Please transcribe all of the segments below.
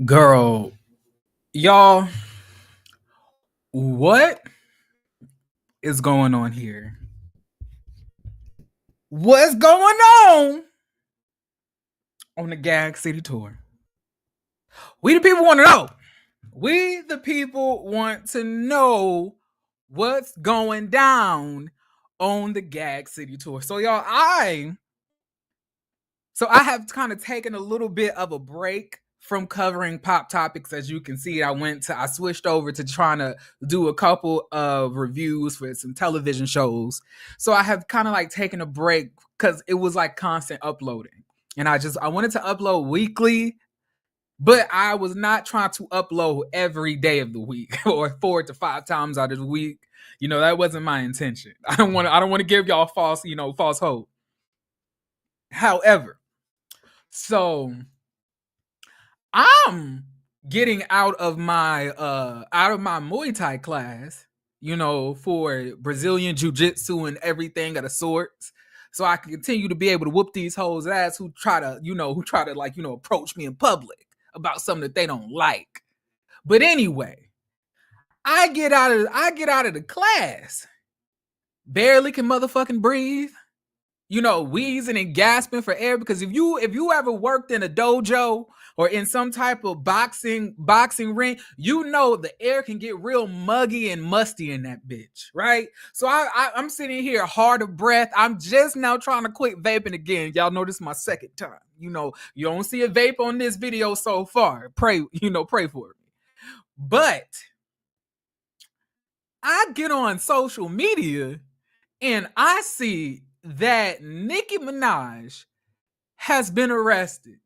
Girl, y'all, what is going on here? What's going on the Gag City tour? We the people want to know. We the people want to know what's going down on the Gag City tour. So y'all, I have kind of taken a little bit of a break from covering pop topics. As you can see, I switched over to trying to do a couple of reviews for some television shows. So I have kind of like taken a break because it was like constant uploading. And I wanted to upload weekly, but I was not trying to upload every day of the week or 4 to 5 times out of the week. You know, that wasn't my intention. I don't want to give y'all false hope. However, so I'm getting out of my Muay Thai class, for Brazilian Jiu-Jitsu and everything of the sorts. So I can continue to be able to whoop these hoes' ass who try to approach me in public about something that they don't like. But anyway, I get out of the class, barely can motherfucking breathe. Wheezing and gasping for air, because if you ever worked in a dojo or in some type of boxing ring, the air can get real muggy and musty in that bitch, right? So I'm sitting here hard of breath. I'm just now trying to quit vaping again. Y'all know this is my second time. You don't see a vape on this video so far. Pray for me. But I get on social media and I see that Nicki Minaj has been arrested.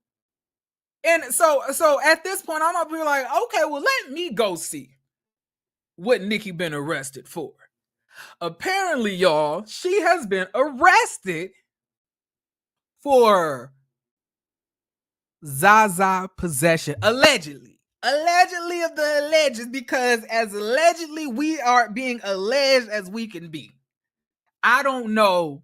And so at this point, I'm gonna be like, okay, well, let me go see what Nicki been arrested for. Apparently, y'all, she has been arrested for Zaza possession. Allegedly of the alleged, because as allegedly we are being alleged as we can be. I don't know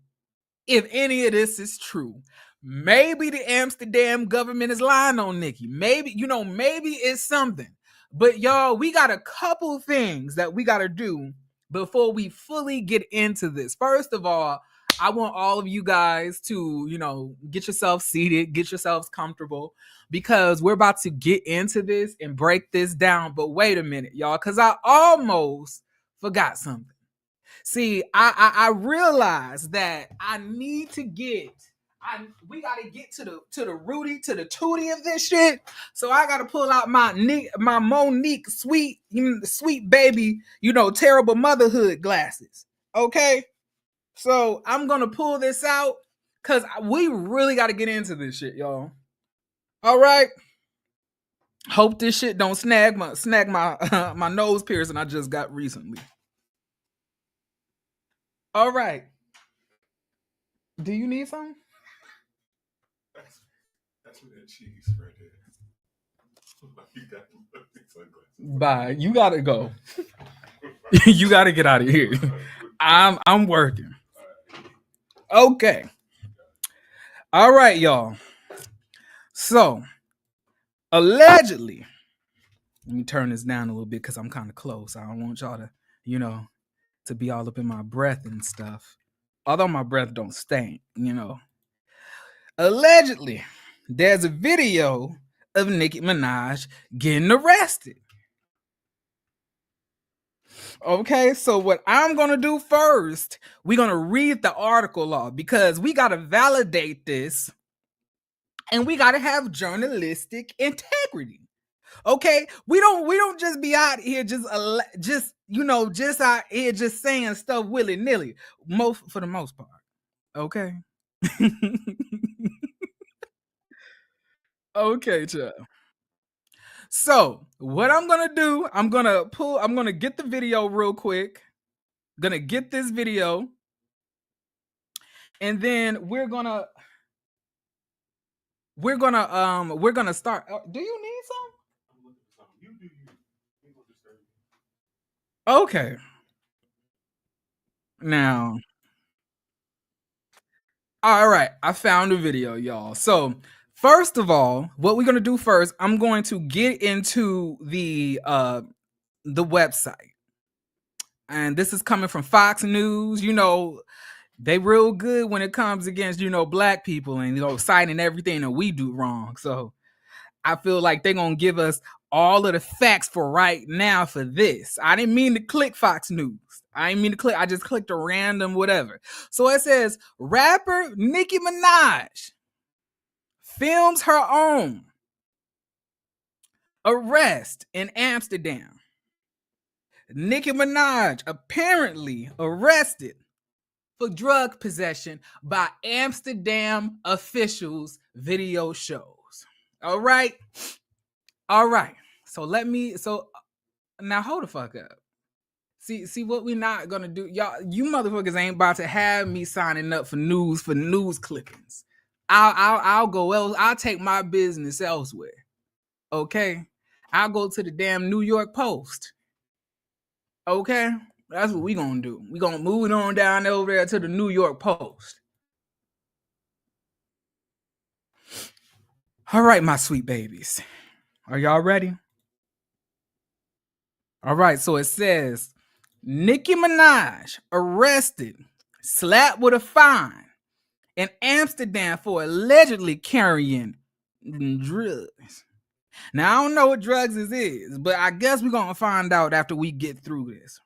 if any of this is true. Maybe the Amsterdam government is lying on Nicki. Maybe it's something. But y'all, we got a couple things that we got to do before we fully get into this. First of all, I want all of you guys to, get yourself seated, get yourselves comfortable, because we're about to get into this and break this down. But wait a minute, y'all, because I almost forgot something. See, I realized that I need to we gotta get to the Rudy, to the Tootie of this shit. So I gotta pull out my Monique sweet baby, terrible motherhood glasses. Okay, so I'm gonna pull this out because we really gotta get into this shit, y'all. All right. Hope this shit don't snag my my nose piercing I just got recently. All right. Do you need some? That's that cheese right there. Bye. You gotta go. You gotta get out of here. I'm working. Okay. All right, y'all. So, allegedly, let me turn this down a little bit because I'm kind of close. I don't want y'all to, to be all up in my breath and stuff. Although my breath don't stink, Allegedly, there's a video of Nicki Minaj getting arrested. Okay, so what I'm gonna do first, we're gonna read the article off because we gotta validate this and we gotta have journalistic integrity. Okay, we don't just be out here just out here just saying stuff willy nilly. Most for the most part. Okay. Okay, child. So what I'm gonna do, I'm gonna get the video real quick. Gonna get this video, and then we're gonna start. Do you need some? You do you. Ain't gonna disturb you. Okay. Now, all right, I found a video, y'all. So first of all, what we're gonna do first, I'm going to get into the website. And this is coming from Fox News. They real good when it comes against, black people and citing everything that we do wrong. So I feel like they're gonna give us all of the facts for right now for this. I didn't mean to click Fox News. I didn't mean to click, I just clicked a random whatever. So it says rapper Nicki Minaj films her own arrest in Amsterdam. Nicki Minaj apparently arrested for drug possession by Amsterdam officials, video shows. All right. All right. So now hold the fuck up. See what we not gonna do. Y'all, you motherfuckers ain't about to have me signing up for news clippings. I'll go else. I'll take my business elsewhere. Okay. I'll go to the damn New York Post. Okay. That's what we gonna do. We gonna move it on down over there to the New York Post. All right, my sweet babies. Are y'all ready? All right, so it says Nicki Minaj arrested, slapped with a fine in Amsterdam for allegedly carrying drugs. Now, I don't know what drugs is, but I guess we're going to find out after we get through this.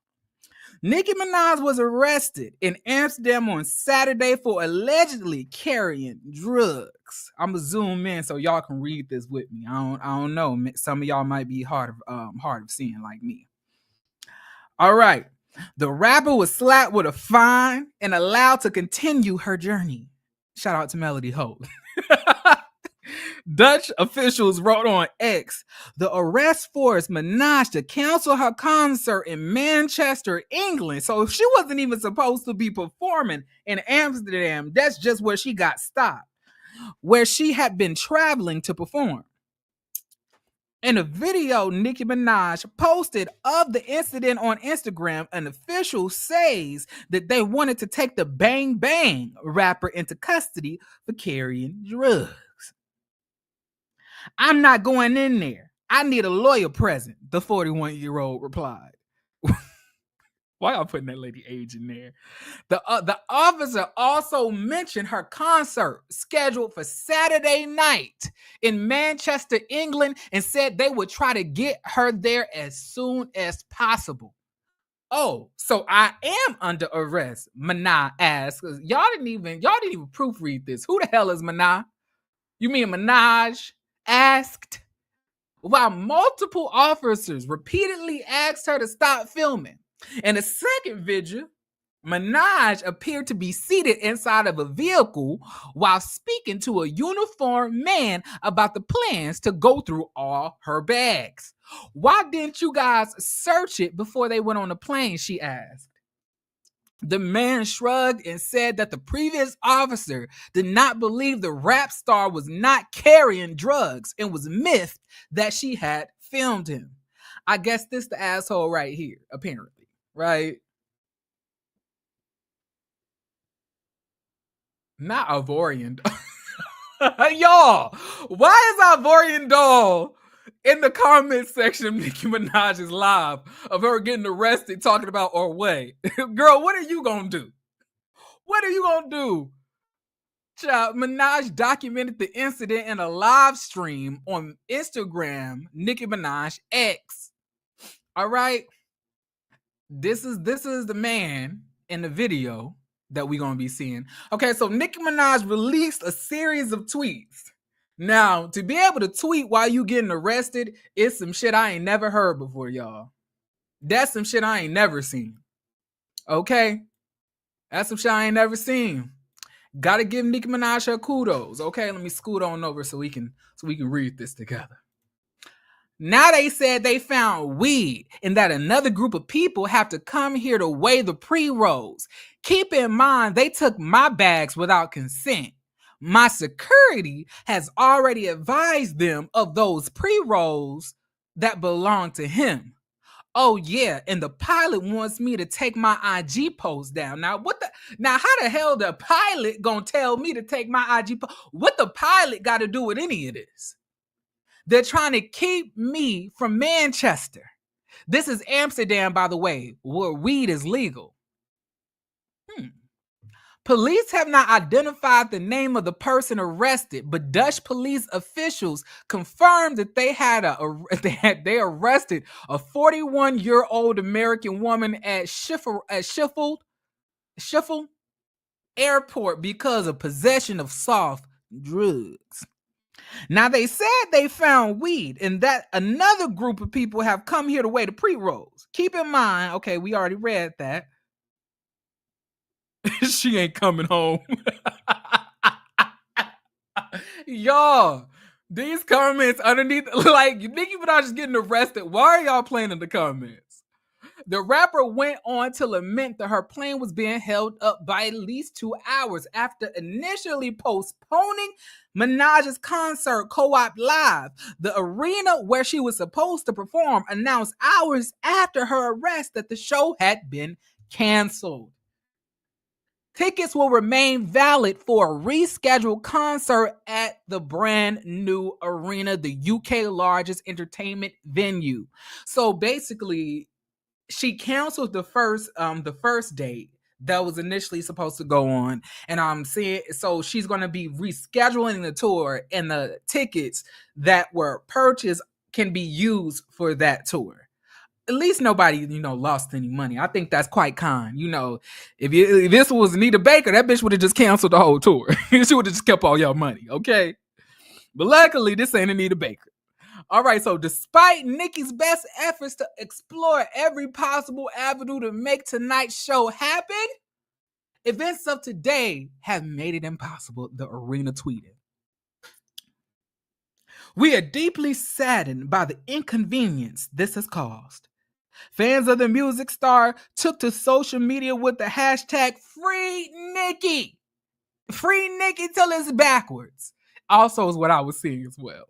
Nicki Minaj was arrested in Amsterdam on Saturday for allegedly carrying drugs. I'm gonna zoom in so y'all can read this with me. I don't know. Some of y'all might be hard of seeing like me. All right. The rapper was slapped with a fine and allowed to continue her journey. Shout out to Melody Holt. Dutch officials wrote on X, the arrest forced Minaj to cancel her concert in Manchester, England. So she wasn't even supposed to be performing in Amsterdam. That's just where she got stopped, where she had been traveling to perform. In a video Nicki Minaj posted of the incident on Instagram, an official says that they wanted to take the Bang Bang rapper into custody for carrying drugs. I'm not going in there. I need a lawyer present, the 41-year-old replied. Why y'all putting that lady age in there? The officer also mentioned her concert scheduled for Saturday night in Manchester, England, and said they would try to get her there as soon as possible. Oh, so I am under arrest, Minaj asked. Y'all didn't even proofread this. Who the hell is Minaj? You mean Minaj asked? While multiple officers repeatedly asked her to stop filming. In a second video, Minaj appeared to be seated inside of a vehicle while speaking to a uniformed man about the plans to go through all her bags. Why didn't you guys search it before they went on the plane, she asked. The man shrugged and said that the previous officer did not believe the rap star was not carrying drugs and was miffed that she had filmed him. I guess this the asshole right here, apparently, right? Not Ivorian. Y'all, why is Ivorian doll in the comment section of Nicki Minaj's live of her getting arrested talking about or way? Girl, what are you gonna do? What are you gonna do? Child, Minaj documented the incident in a live stream on Instagram, Nicki Minaj X. All right. This is the man in the video that we're gonna be seeing. Okay, so Nicki Minaj released a series of tweets. Now, to be able to tweet while you getting arrested is some shit I ain't never heard before, y'all. That's some shit I ain't never seen. Okay? That's some shit I ain't never seen. Gotta give Nicki Minaj her kudos. Okay, let me scoot on over so we can read this together. Now they said they found weed and that another group of people have to come here to weigh the pre-rolls. Keep in mind, they took my bags without consent. My security has already advised them of those pre-rolls that belong to him. Oh yeah, and the pilot wants me to take my IG post down. Now how the hell the pilot gonna tell me to take my IG post? What the pilot got to do with any of this? They're trying to keep me from Manchester. This is Amsterdam, by the way, where weed is legal. Police have not identified the name of the person arrested, but Dutch police officials confirmed that they arrested a 41-year-old American woman at Schiphol Airport because of possession of soft drugs. Now, they said they found weed and that another group of people have come here to weigh the pre-rolls. Keep in mind, okay, we already read that. She ain't coming home. Y'all, these comments underneath, like, Nicki Minaj is getting arrested. Why are y'all playing in the comments? The rapper went on to lament that her plane was being held up by at least 2 hours after initially postponing Minaj's concert Co-op Live. The arena where she was supposed to perform announced hours after her arrest that the show had been canceled. Tickets will remain valid for a rescheduled concert at the brand new arena, the UK largest entertainment venue. So basically, she canceled the first date that was initially supposed to go on, and I'm seeing so she's going to be rescheduling the tour, and the tickets that were purchased can be used for that tour. At least nobody, lost any money. I think that's quite kind. If this was Anita Baker, that bitch would have just canceled the whole tour. She would have just kept all your money, okay? But luckily, this ain't Anita Baker. All right, so despite Nicki's best efforts to explore every possible avenue to make tonight's show happen, events of today have made it impossible, the arena tweeted. We are deeply saddened by the inconvenience this has caused. Fans of the music star took to social media with the hashtag Free Nicki. Free Nicki till it's backwards. Also is what I was seeing as well.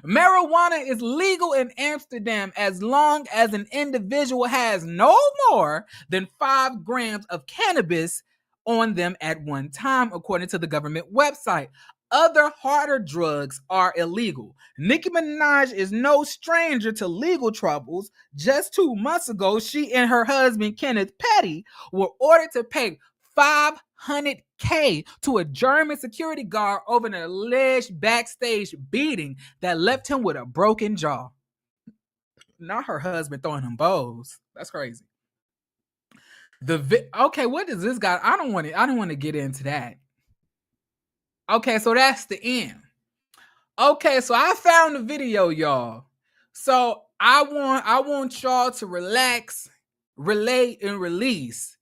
Marijuana is legal in Amsterdam as long as an individual has no more than 5 grams of cannabis on them at one time, according to the government website. Other harder drugs are illegal. Nicki Minaj is no stranger to legal troubles. Just 2 months ago, she and her husband, Kenneth Petty, were ordered to pay $500K to a German security guard over an alleged backstage beating that left him with a broken jaw. Not her husband throwing him bows. That's crazy. Okay, what does this guy? I don't want to get into that. Okay, so that's the end. Okay, so I found the video, y'all. So I want y'all to relax, relate, and release,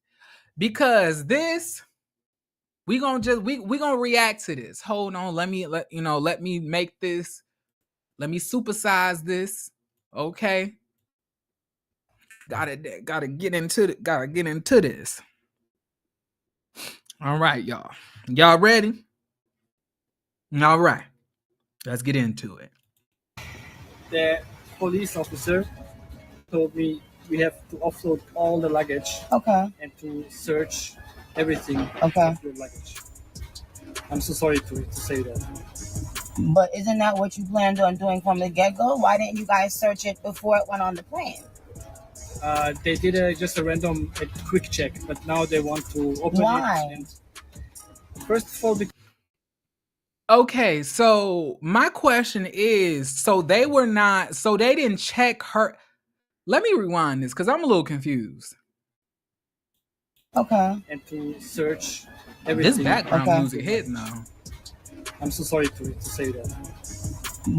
because this we gonna react to this. Hold on, let me make this. Let me supersize this. Okay, gotta get into this. All right, y'all. Y'all ready? All right, let's get into it. The police officer told me we have to offload all the luggage Okay. and to search everything Okay. of your luggage. I'm so sorry to say that. But isn't that what you planned on doing from the get-go? Why didn't you guys search it before it went on the plane? They did just a random quick check, but now they want to open Why? it. And first of all, because Okay, so my question is, so they didn't check her. Let me rewind this because I'm a little confused. Okay. and to search This everything. background Okay. music hit now. I'm so sorry to say that.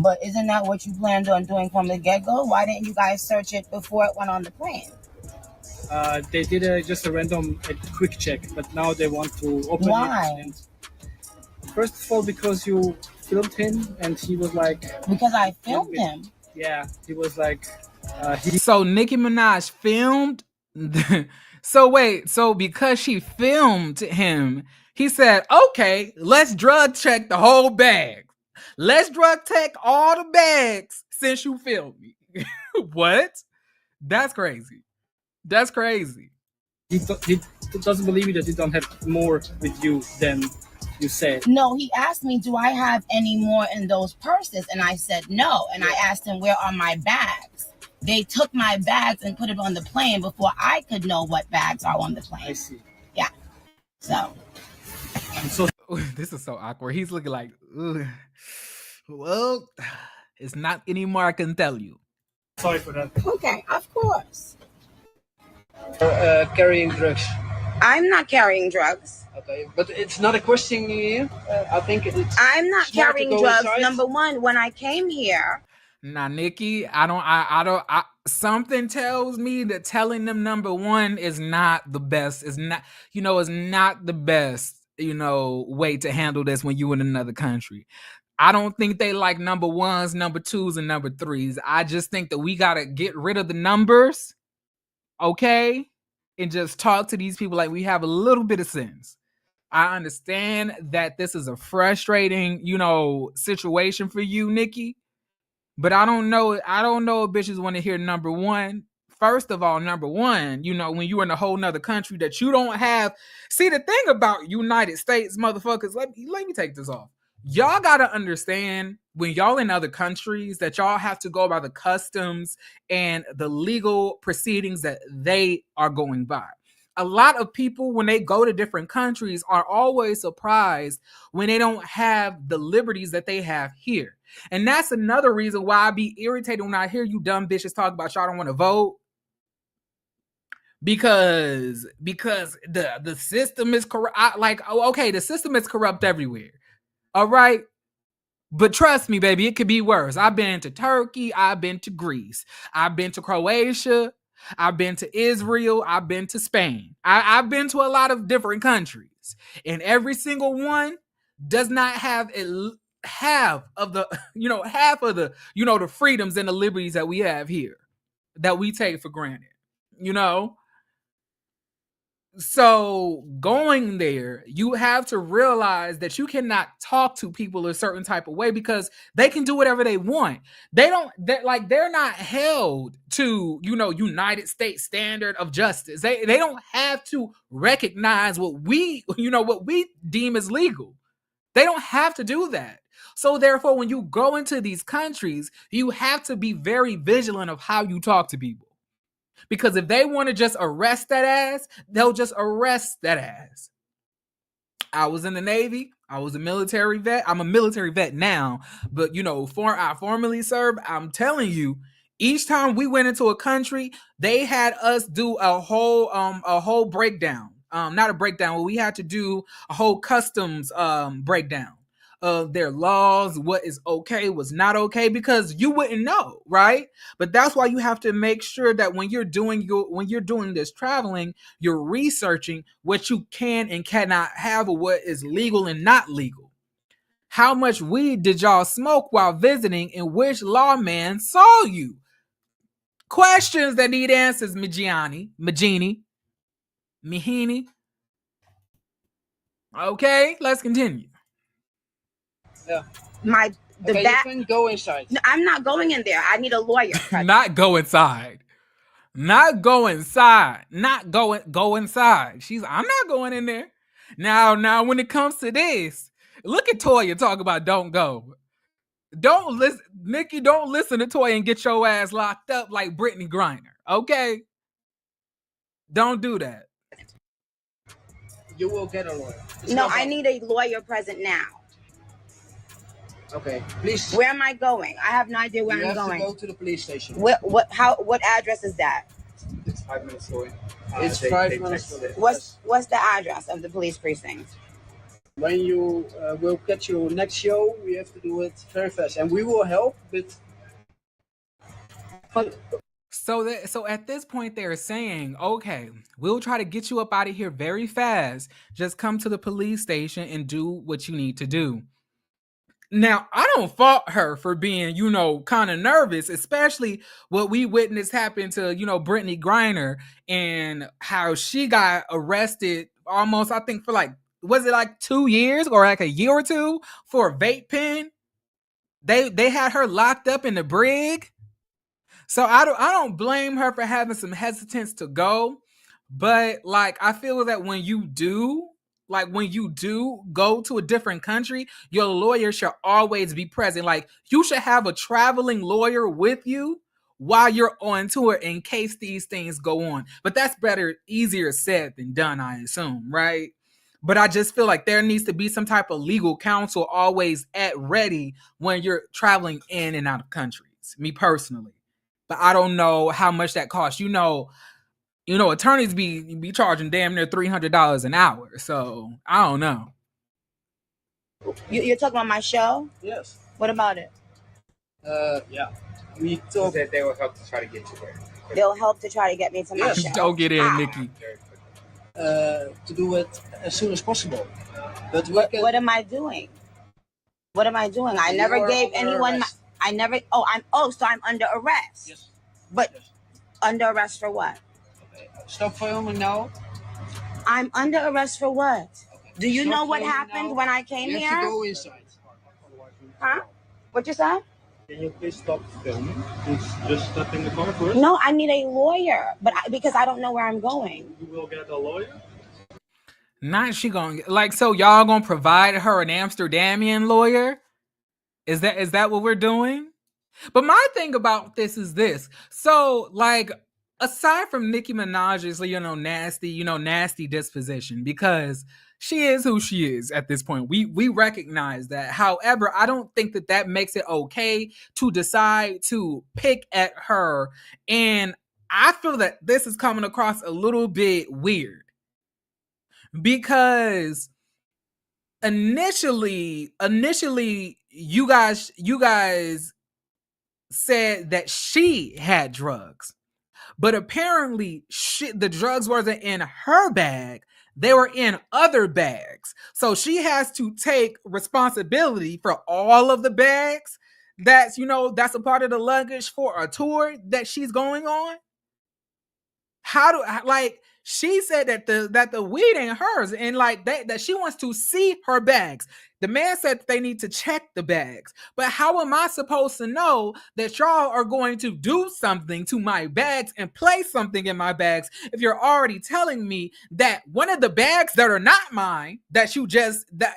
But isn't that what you planned on doing from the get-go? Why didn't you guys search it before it went on the plane? They did just a random quick check, but now they want to open Why? it. And first of all, because you filmed him, and he was like, Because I filmed him. yeah, he was like, So Nicki Minaj filmed. So because she filmed him, he said, "Okay, let's drug check the whole bag. Let's drug check all the bags since you filmed me." What? That's crazy. That's crazy. he doesn't believe me that he don't have more with you than you said. No, he asked me, do I have any more in those purses? And I said no. And I asked him, where are my bags? They took my bags and put it on the plane before I could know what bags are on the plane. I see. Yeah. So. I'm so This is so awkward. He's looking like, ugh. Well, it's not anymore. I can tell you. sorry for that. Okay, of course. Carrying drugs. I'm not carrying drugs. Okay, but it's not a question here. I think it's. I'm not smart to carrying go drugs. inside. Number one, when I came here. Now, Nikki, something tells me that telling them number one is not the best. Is not the best, way to handle this when you in another country. I don't think they like number ones, number twos, and number threes. I just think that we gotta get rid of the numbers, okay? And just talk to these people like we have a little bit of sense. I understand that this is a frustrating, situation for you, Nikki. But I don't know if bitches want to hear number one. First of all, number one, when you're in a whole nother country that you don't have. See, the thing about United States, motherfuckers, let me take this off. Y'all gotta understand when y'all in other countries that y'all have to go by the customs and the legal proceedings that they are going by. A lot of people, when they go to different countries, are always surprised when they don't have the liberties that they have here. And that's another reason why I be irritated when I hear you dumb bitches talk about y'all don't want to vote. Because the system is corrupt. Okay, the system is corrupt everywhere. All right. But trust me, baby, it could be worse. I've been to Turkey. I've been to Greece. I've been to Croatia. I've been to Israel. I've been to Spain. I've been to a lot of different countries. And every single one does not have half of the, the freedoms and the liberties that we have here that we take for granted, So going there, you have to realize that you cannot talk to people a certain type of way because they can do whatever they want. They're not held to, United States standard of justice. They don't have to recognize what we deem as legal. They don't have to do that. So therefore, when you go into these countries, you have to be very vigilant of how you talk to people. Because if they want to just arrest that ass, they'll just arrest that ass. I was in the Navy. I was a military vet. I'm a military vet now. But, I formerly served. I'm telling you, each time we went into a country, they had us do a whole breakdown. Not a breakdown, but we had to do a whole customs breakdown of their laws, what is okay, what's not okay, because you wouldn't know, right? But that's why you have to make sure that when you're doing this traveling, you're researching what you can and cannot have, or what is legal and not legal. How much weed did y'all smoke while visiting, and which lawman saw you? Questions that need answers, Mihini. Okay, let's continue. Yeah. You can go inside. No, I'm not going in there. I need a lawyer. Not go inside. Not go inside. Go inside. I'm not going in there. Now when it comes to this, Look at Toya talk about don't go. Don't listen, Nicki. Don't listen to Toya and get your ass locked up like Brittany Griner. Okay, don't do that. You will get a lawyer. No, I need a lawyer present now. Okay, please. Where am I going? I have no idea where I'm going. You have to go to the police station. What address is that? It's 5 minutes away. It's 5 minutes away. What's the address of the police precinct? When you will get your next show, we have to do it very fast, and we will help. But So at this point, they're saying, okay, we'll try to get you up out of here very fast. Just come to the police station and do what you need to do. Now, I don't fault her for being, kind of nervous, especially what we witnessed happen to, Brittany Griner and how she got arrested almost, I think, for was it like 2 years or like a year or two for a vape pen? They had her locked up in the brig. So I don't blame her for having some hesitance to go, but I feel that when you do go to a different country, your lawyer should always be present. You should have a traveling lawyer with you while you're on tour in case these things go on. But that's easier said than done, I assume, right? But I just feel like there needs to be some type of legal counsel always at ready when you're traveling in and out of countries, me personally. But I don't know how much that costs. Attorneys be charging damn near $300 an hour. So I don't know. You're talking about my show? Yes. What about it? Yeah. We talk that they will help to try to get you there. They'll help to try to get me to my show. Don't get in, Nicki. To do it as soon as possible. But what am I doing? What am I doing? I never gave anyone. So I'm under arrest. Yes. But yes. Under arrest for what? Okay. Stop filming now. I'm under arrest for what? Okay. Do you know what happened when I came here? You have to go inside. Huh? What you said? Can you please stop filming? Just step in the car first. No, I need a lawyer, because I don't know where I'm going. You will get a lawyer? Not she gonna so y'all gonna provide her an Amsterdamian lawyer? Is that what we're doing? But my thing about this is this. So, aside from Nicki Minaj's, nasty disposition, because she is who she is at this point. We recognize that. However, I don't think that makes it okay to decide to pick at her. And I feel that this is coming across a little bit weird. Because initially you guys said that she had drugs, but apparently the drugs wasn't in her bag, they were in other bags. So she has to take responsibility for all of the bags that's a part of the luggage for a tour that she's going on. She said that the weed ain't hers, and that she wants to see her bags. The man said that they need to check the bags. But how am I supposed to know that y'all are going to do something to my bags and place something in my bags if you're already telling me that one of the bags that are not mine that you that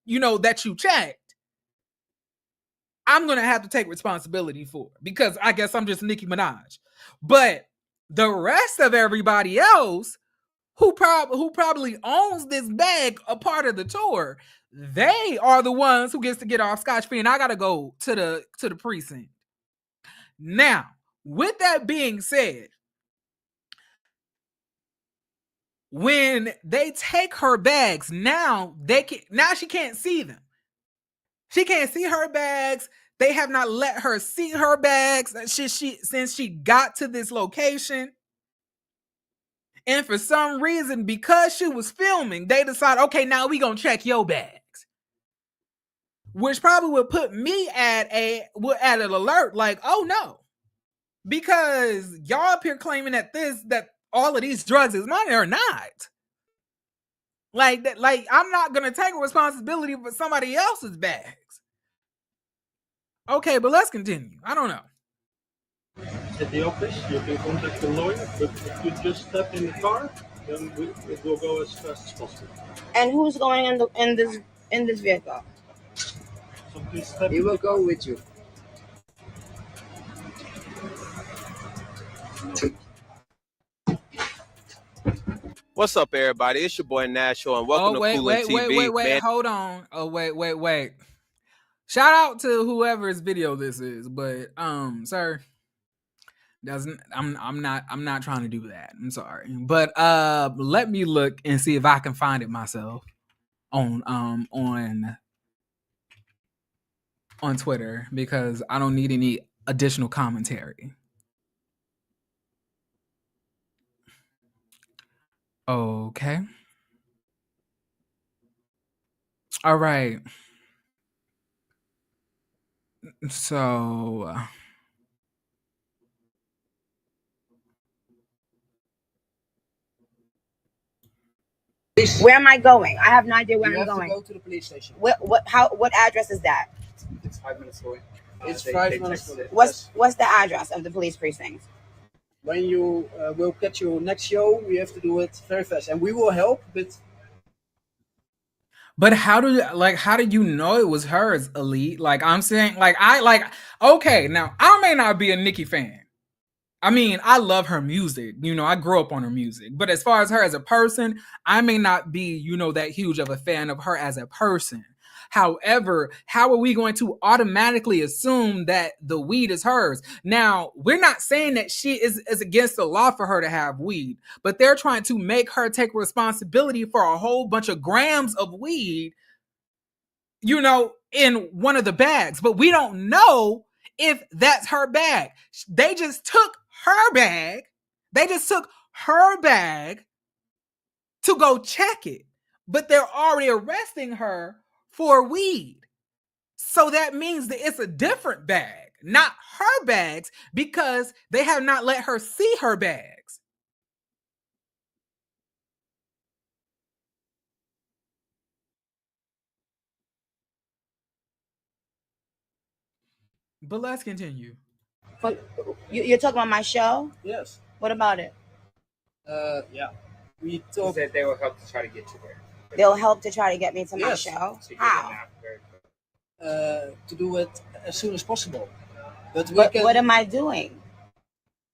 you checked, I'm gonna have to take responsibility for, because I guess I'm just Nicki Minaj. But the rest of everybody else who probably owns this bag, a part of the tour, they are the ones who gets to get off scotch-free, and I gotta go to the precinct. Now, with that being said, when they take her bags, now she can't see them. She can't see her bags. They have not let her see her bags since she got to this location. And for some reason, because she was filming, they decided, okay, now we gonna check your bags. Which probably would put me at an alert, oh no. Because y'all up here claiming that all of these drugs is mine or not. I'm not gonna take responsibility for somebody else's bags. Okay, but let's continue. I don't know. At the office, you can contact the lawyer, but if you just step in the car, then it will go as fast as possible. And who's going in in this vehicle. So please step He will go with you. What's up, everybody? It's your boy Nasho, and welcome to Coolin TV. Wait, man. hold on. Oh, wait. Shout out to whoever's video this is, but sir, I'm not trying to do that. I'm sorry. But let me look and see if I can find it myself on Twitter, because I don't need any additional commentary. Okay. All right. So Where am I going? I have no idea where You I'm have going. to go to the police station. What address is that? It's 5 minutes away. It's 5 minutes. What's the address of the police precinct? When you will catch your next show, we have to do it very fast, and we will help. But how do you know it was hers, Elite? Like, I'm saying, okay, now I may not be a Nicki fan. I mean, I love her music. You know, I grew up on her music. But as far as her as a person, I may not be, that huge of a fan of her as a person. However, how are we going to automatically assume that the weed is hers? Now, we're not saying that she is against the law for her to have weed, but they're trying to make her take responsibility for a whole bunch of grams of weed, in one of the bags. But we don't know if that's her bag. They just took her bag. They just took her bag to go check it. But they're already arresting her for weed. So that means that it's a different bag, not her bags, because they have not let her see her bags. But let's continue. You're talking about my show? Yes. What about it? Yeah. We He talk. said they will help to try to get you there. They'll help to try to get me to my Yes. show. So you get How? them out very quick. To do it as soon as possible. But we But can. what am I doing?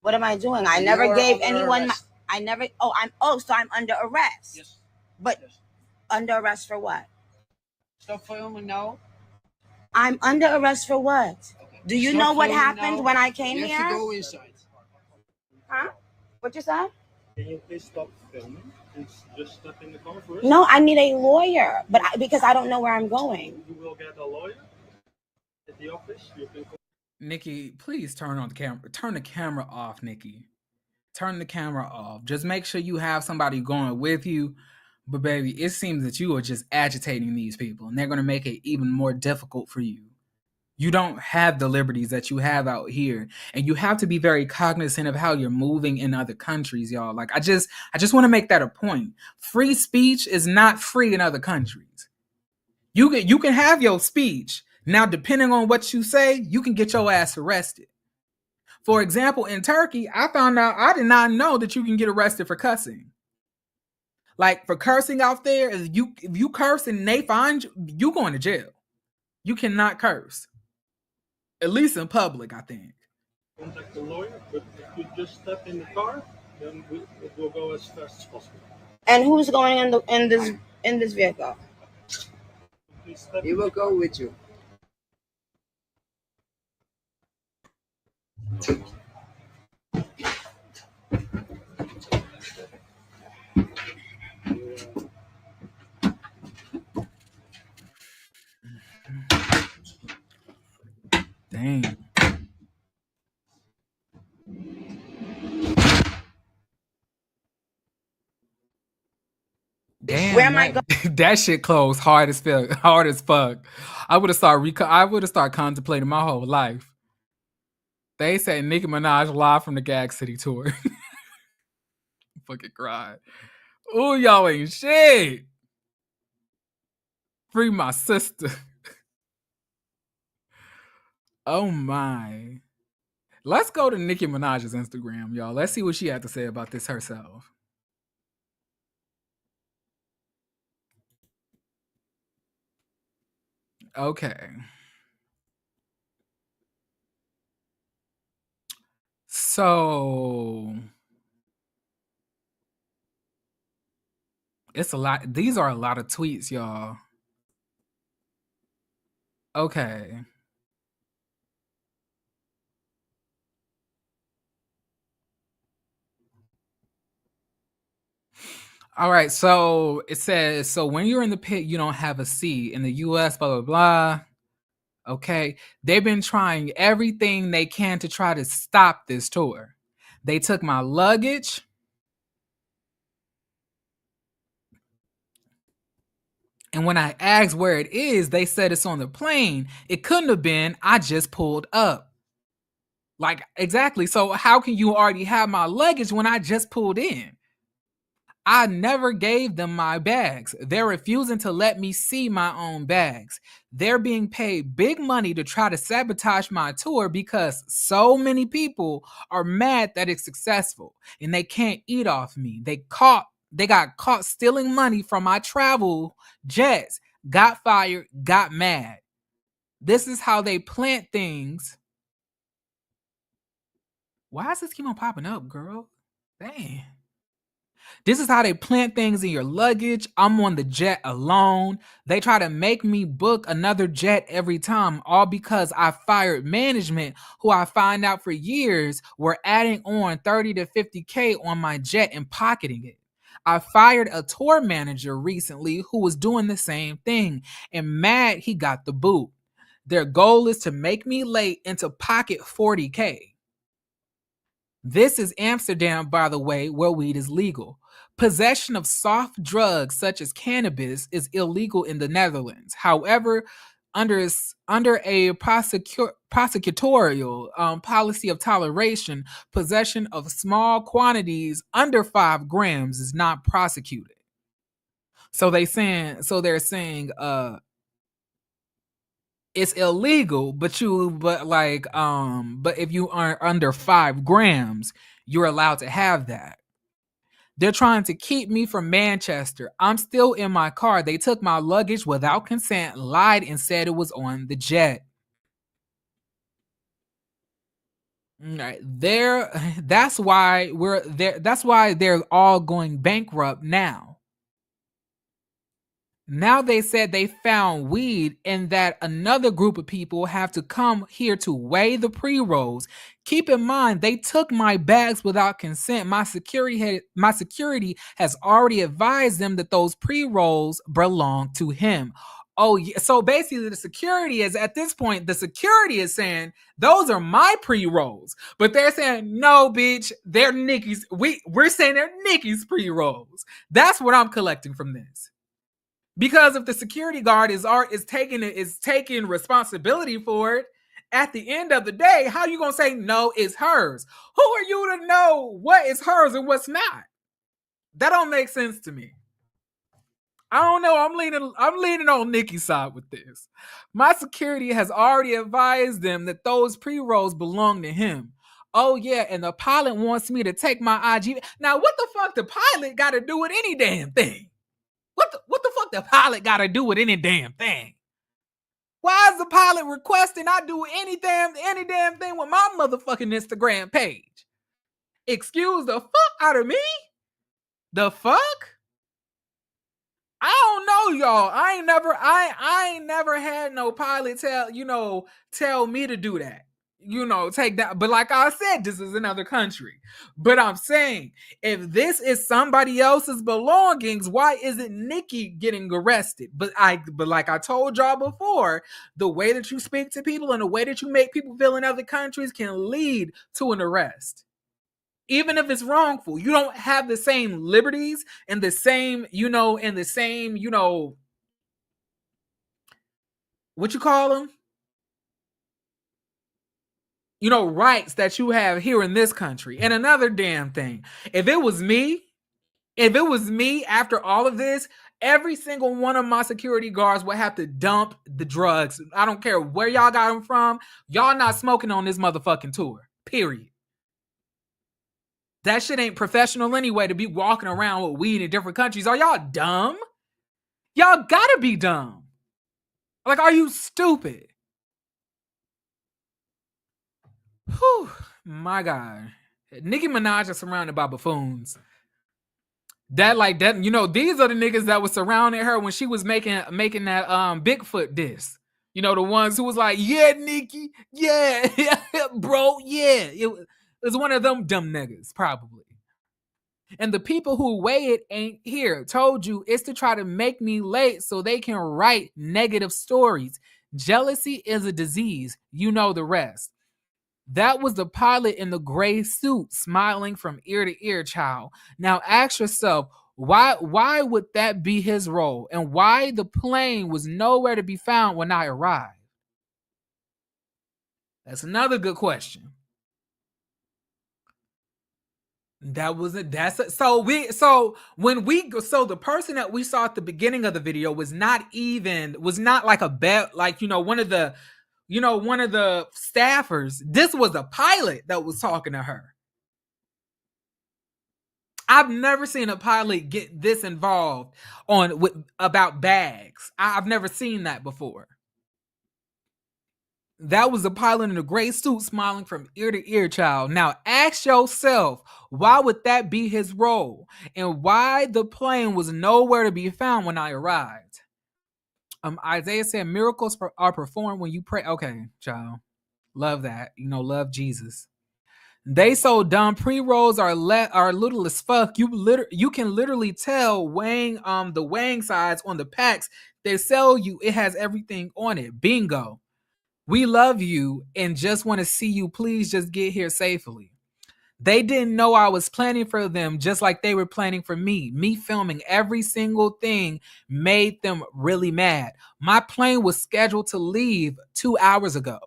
What am I doing? I You never are gave under anyone. arrest. So I'm under arrest. Yes. But Yes. under arrest for what? Stop filming now. I'm under arrest for what? Okay. Do you Stop know what filming happened now. when I came You here? have to go inside. Huh? What you said? Can you please stop filming and just step in the car first? No, I need a lawyer, because I don't know where I'm going. You will get a lawyer at the office. You can Nikki, please turn on the camera. Turn the camera off, Nikki. Turn the camera off. Just make sure you have somebody going with you. But baby, it seems that you are just agitating these people, and they're going to make it even more difficult for you. You don't have the liberties that you have out here, and you have to be very cognizant of how you're moving in other countries, y'all. Like, I just want to make that a point. Free speech is not free in other countries. You can have your speech. Now, depending on what you say, you can get your ass arrested. For example, in Turkey, I found out, I did not know that you can get arrested for cussing. Like, for cursing out there, if you curse and they find you going to jail. You cannot curse. At least in public, I think. contact the lawyer, but if you just step in the car, then it will go as fast as possible. And who's going in this vehicle? Please step He will go with you. Dang. Damn, Where am I that shit closed hard as fuck. I would have started contemplating my whole life. They said Nicki Minaj live from the Gag City tour. Fucking cried. Ooh, y'all ain't shit. Free my sister. Oh my. Let's go to Nicki Minaj's Instagram, y'all. Let's see what she had to say about this herself. Okay. So it's a lot. These are a lot of tweets, y'all. Okay. All right. So it says, so when you're in the pit, you don't have a seat. In the US, blah, blah, blah. Okay. They've been trying everything they can to try to stop this tour. They took my luggage. And when I asked where it is, they said it's on the plane. It couldn't have been. I just pulled up. Like, exactly. So how can you already have my luggage when I just pulled in? I never gave them my bags. They're refusing to let me see my own bags. They're being paid big money to try to sabotage my tour because so many people are mad that it's successful and they can't eat off me. They got caught stealing money from my travel jets, got fired, got mad. This is how they plant things. Why does this keep on popping up, girl? Dang. This is how they plant things in your luggage. I'm on the jet alone. They try to make me book another jet every time, all because I fired management who I find out for years were adding on 30 to 50K on my jet and pocketing it. I fired a tour manager recently who was doing the same thing and mad he got the boot. Their goal is to make me late and to pocket 40K. This is Amsterdam, by the way, where weed is legal. Possession of soft drugs such as cannabis is illegal in the Netherlands. However, under a prosecutorial policy of toleration, possession of small quantities under 5 grams is not prosecuted. So they're saying it's illegal, but if you are under 5 grams, you're allowed to have that. They're trying to keep me from Manchester. I'm still in my car. They took my luggage without consent, lied, and said it was on the jet. That's why we're there. That's why they're all going bankrupt now. Now they said they found weed and that another group of people have to come here to weigh the pre-rolls. Keep in mind, they took my bags without consent. My security has already advised them that those pre-rolls belong to him. Oh, yeah. So basically the security is at this point, the security is saying those are my pre-rolls, but they're saying, no, bitch, they're Nicki's. We're saying they're Nicki's pre-rolls. That's what I'm collecting from this. Because if the security guard is taking responsibility for it, at the end of the day, how you gonna say no, it's hers? Who are you to know what is hers and what's not? That don't make sense to me. I don't know. I'm leaning on Nicki's side with this. My security has already advised them that those pre-rolls belong to him. Oh yeah, and the pilot wants me to take my IG. Now, what the fuck the pilot got to do with any damn thing? What the fuck the pilot got to do with any damn thing? Why is the pilot requesting I do any damn thing with my motherfucking Instagram page? Excuse the fuck out of me? The fuck? I don't know, y'all. I ain't never had no pilot tell me to do that. Take that. But like I said, this is another country. But I'm saying, if this is somebody else's belongings, why isn't Nicki getting arrested? But like I told y'all before, the way that you speak to people and the way that you make people feel in other countries can lead to an arrest. Even if it's wrongful, you don't have the same liberties and the same, what you call them? Rights that you have here in this country. And another damn thing, if it was me after all of this, every single one of my security guards would have to dump the drugs. I don't care where y'all got them from. Y'all not smoking on this motherfucking tour, period. That shit ain't professional anyway to be walking around with weed in different countries. Are y'all dumb? Y'all gotta be dumb. Like, are you stupid? Whew, my God. Nicki Minaj is surrounded by buffoons. That, you know, these are the niggas that was surrounding her when she was making that Bigfoot diss. You know, the ones who was like, yeah, Nicki, yeah, bro, yeah. It was one of them dumb niggas, probably. And the people who waited ain't here. Told you it's to try to make me late so they can write negative stories. Jealousy is a disease. You know the rest. That was the pilot in the gray suit smiling from ear to ear, child. Now ask yourself, why would that be his role? And why the plane was nowhere to be found when I arrived? That's another good question. So the person that we saw at the beginning of the video was not like a bet, like, you know, one of the staffers. This was a pilot that was talking to her. I've never seen a pilot get this involved about bags. I've never seen that before. That was a pilot in a gray suit smiling from ear to ear, child. Now ask yourself, why would that be his role? And why the plane was nowhere to be found when I arrived? Isaiah said miracles are performed when you pray. Okay, child. Love that. You know, love Jesus. They so dumb. Pre-rolls are little as fuck. You can literally tell the weighing size on the packs they sell you. It has everything on it. Bingo. We love you and just want to see you. Please just get here safely. They didn't know I was planning for them just like they were planning for me. Me filming every single thing made them really mad. My plane was scheduled to leave 2 hours ago.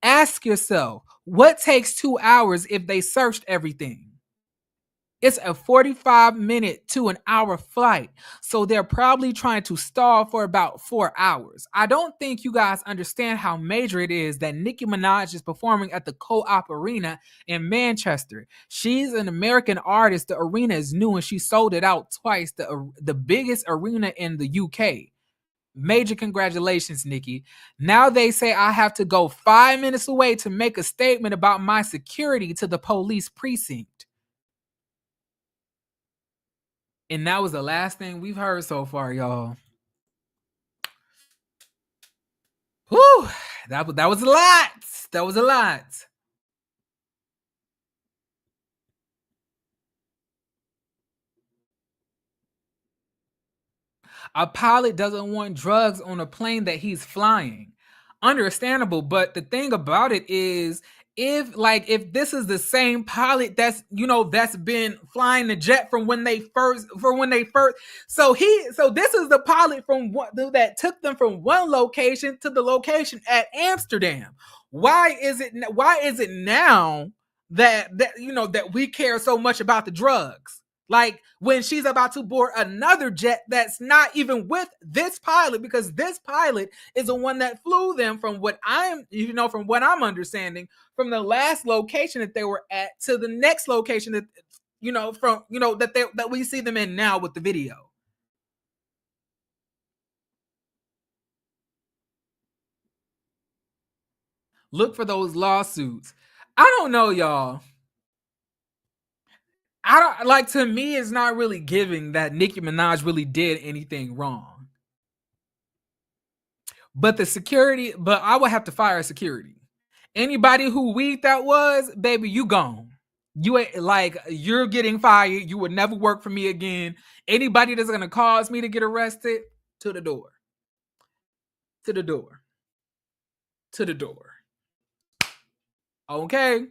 Ask yourself, what takes 2 hours if they searched everything? It's a 45-minute to an hour flight, so they're probably trying to stall for about 4 hours. I don't think you guys understand how major it is that Nicki Minaj is performing at the Co-op Arena in Manchester. She's an American artist. The arena is new and she sold it out twice, the biggest arena in the UK. Major congratulations, Nicki. Now they say I have to go 5 minutes away to make a statement about my security to the police precinct. And that was the last thing we've heard so far, y'all. Whew, that was a lot. That was a lot. A pilot doesn't want drugs on a plane that he's flying. Understandable, but the thing about it is, if this is the same pilot that's been flying the jet from when they first so this is the pilot that took them from one location to the location at Amsterdam. Why is it now that we care so much about the drugs? Like when she's about to board another jet that's not even with this pilot, because this pilot is the one that flew them from what I'm understanding, from the last location that they were at to the next location that that we see them in now with the video. Look for those lawsuits. I don't know, y'all. To me, it's not really giving that Nicki Minaj really did anything wrong. But I would have to fire security. Anybody who weed that was, baby, you gone. You're getting fired. You would never work for me again. Anybody that's gonna cause me to get arrested, to the door. To the door. To the door. Okay.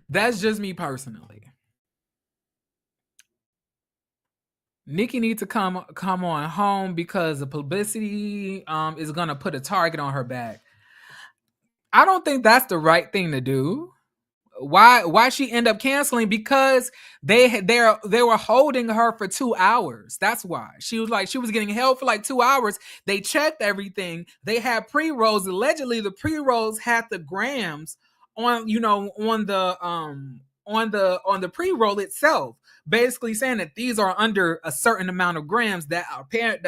That's just me personally. Nicki needs to come on home because the publicity is gonna put a target on her back. I don't think that's the right thing to do. Why she end up canceling? Because they were holding her for 2 hours. That's why. She was getting held for 2 hours. They checked everything. They had pre-rolls. Allegedly the pre-rolls had the grams on the the pre-roll itself, basically saying that these are under a certain amount of grams that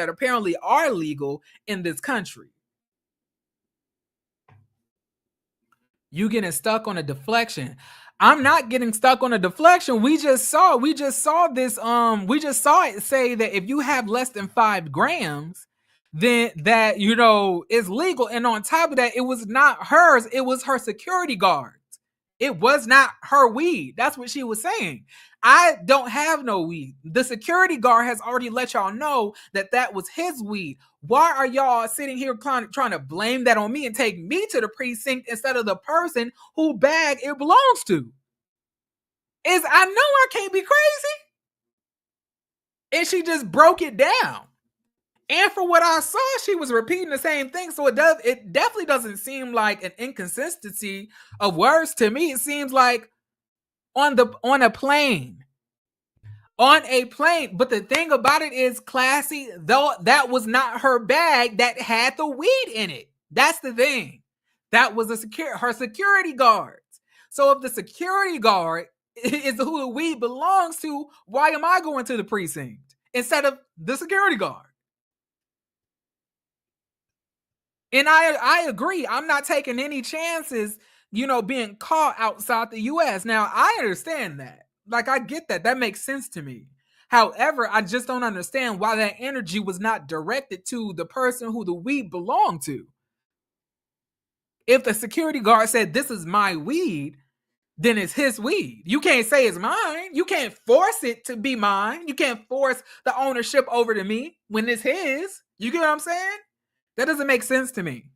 apparently are legal in this country. You getting stuck on a deflection. I'm not getting stuck on a deflection. We just saw this. We just saw it say that if you have less than 5 grams, then that is legal. And on top of that, it was not hers. It was her security guards. It was not her weed. That's what she was saying. I don't have no weed. The security guard has already let y'all know that was his weed. Why are y'all sitting here trying to blame that on me and take me to the precinct instead of the person who bag it belongs to? I know I can't be crazy. And she just broke it down. And for what I saw, she was repeating the same thing. So it definitely doesn't seem like an inconsistency of words to me. It seems like on a plane. On a plane. But the thing about it is, Classy, though, that was not her bag that had the weed in it. That's the thing. That was her security guards. So if the security guard is who the weed belongs to, why am I going to the precinct instead of the security guard? And I agree. I'm not taking any chances, being caught outside the U.S. Now, I understand that. Like, I get that. That makes sense to me. However, I just don't understand why that energy was not directed to the person who the weed belonged to. If the security guard said, this is my weed, then it's his weed. You can't say it's mine. You can't force it to be mine. You can't force the ownership over to me when it's his. You get what I'm saying? That doesn't make sense to me.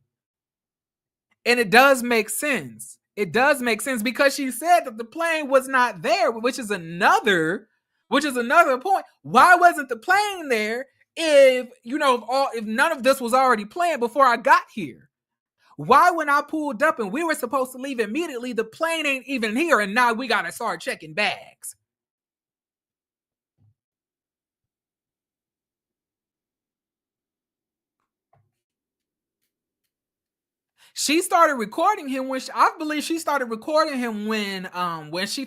And it does make sense. It does make sense because she said that the plane was not there, which is another point. Why wasn't the plane there if none of this was already planned before I got here? Why, when I pulled up and we were supposed to leave immediately, the plane ain't even here and now we got to start checking bags? She started recording him when I believe she started recording him when she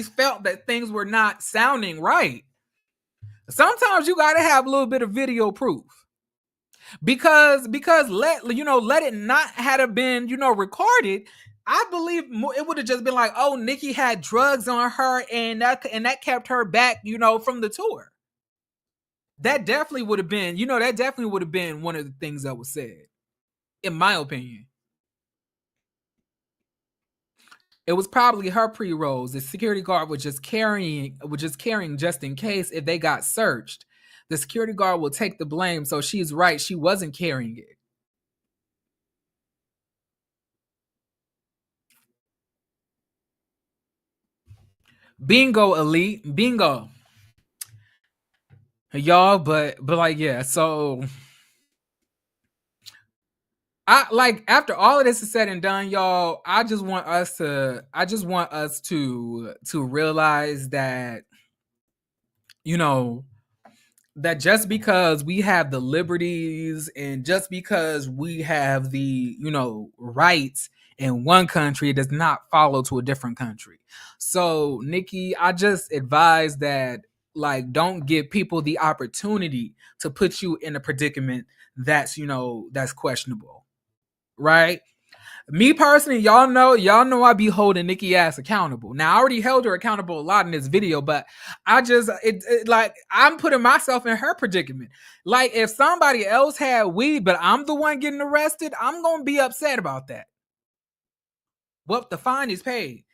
felt that things were not sounding right. Sometimes you got to have a little bit of video proof. Because let it not have been recorded, I believe it would have just been like, oh, Nicki had drugs on her and that kept her back from the tour. That definitely would have been one of the things that was said, in my opinion. It was probably her pre-rolls. The security guard was just carrying just in case if they got searched. The security guard will take the blame. So she's right. She wasn't carrying it. Bingo, elite. Bingo. Y'all, but like, yeah, so after all of this is said and done, y'all, I just want us to realize that, that just because we have the liberties and just because we have the, rights in one country, it does not follow to a different country. So, Nicki, I just advise that, don't give people the opportunity to put you in a predicament that's questionable. Right? Me personally, y'all know I be holding Nicki ass accountable. Now, I already held her accountable a lot in this video, but I just I'm putting myself in her predicament. Like, if somebody else had weed, but I'm the one getting arrested, I'm gonna be upset about that. Well, the fine is paid.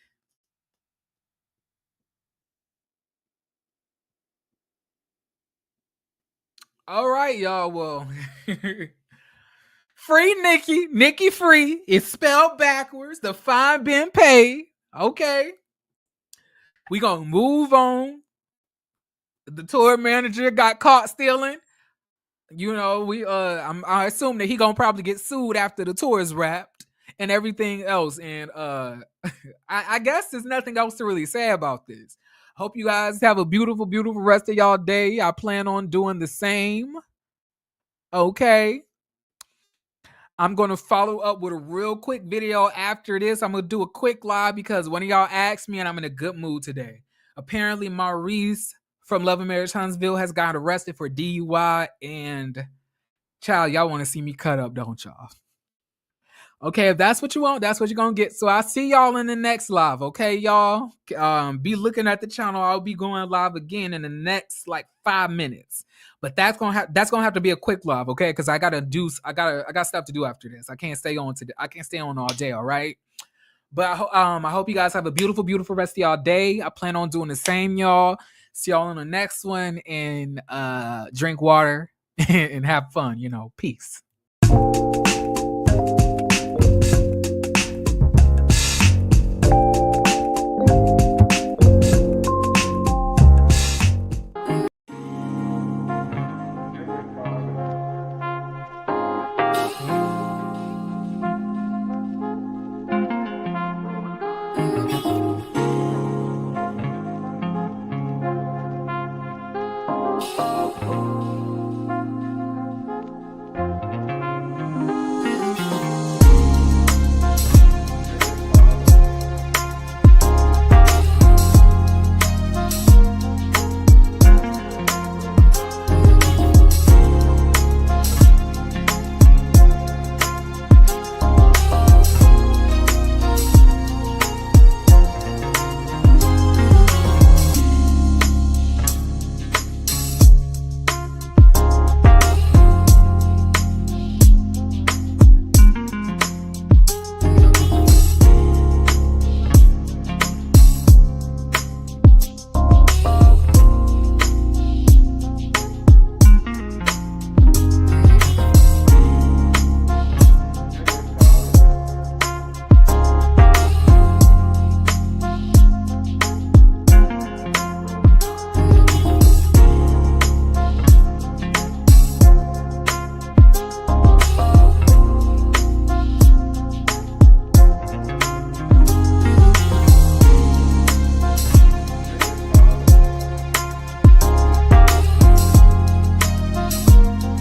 All right, y'all. Well, free Nicki free. It's spelled backwards. The fine been paid. Okay. We gonna move on. The tour manager got caught stealing. I assume that he gonna probably get sued after the tour is wrapped and everything else. And I guess there's nothing else to really say about this. Hope you guys have a beautiful, beautiful rest of y'all day. I plan on doing the same. Okay. I'm going to follow up with a real quick video after this. I'm going to do a quick live because one of y'all asked me and I'm in a good mood today. Apparently, Maurice from Love and Marriage Huntsville has got arrested for DUI. And, child, y'all want to see me cut up, don't y'all? Okay, if that's what you want, that's what you're going to get. So I'll see y'all in the next live, okay, y'all? Be looking at the channel. I'll be going live again in the next, 5 minutes. But that's gonna have to be a quick live, okay? Because I got stuff to do after this. I can't stay on all day, all right? But I hope you guys have a beautiful, beautiful rest of y'all day. I plan on doing the same, y'all. See y'all on the next one, and drink water and have fun, Peace.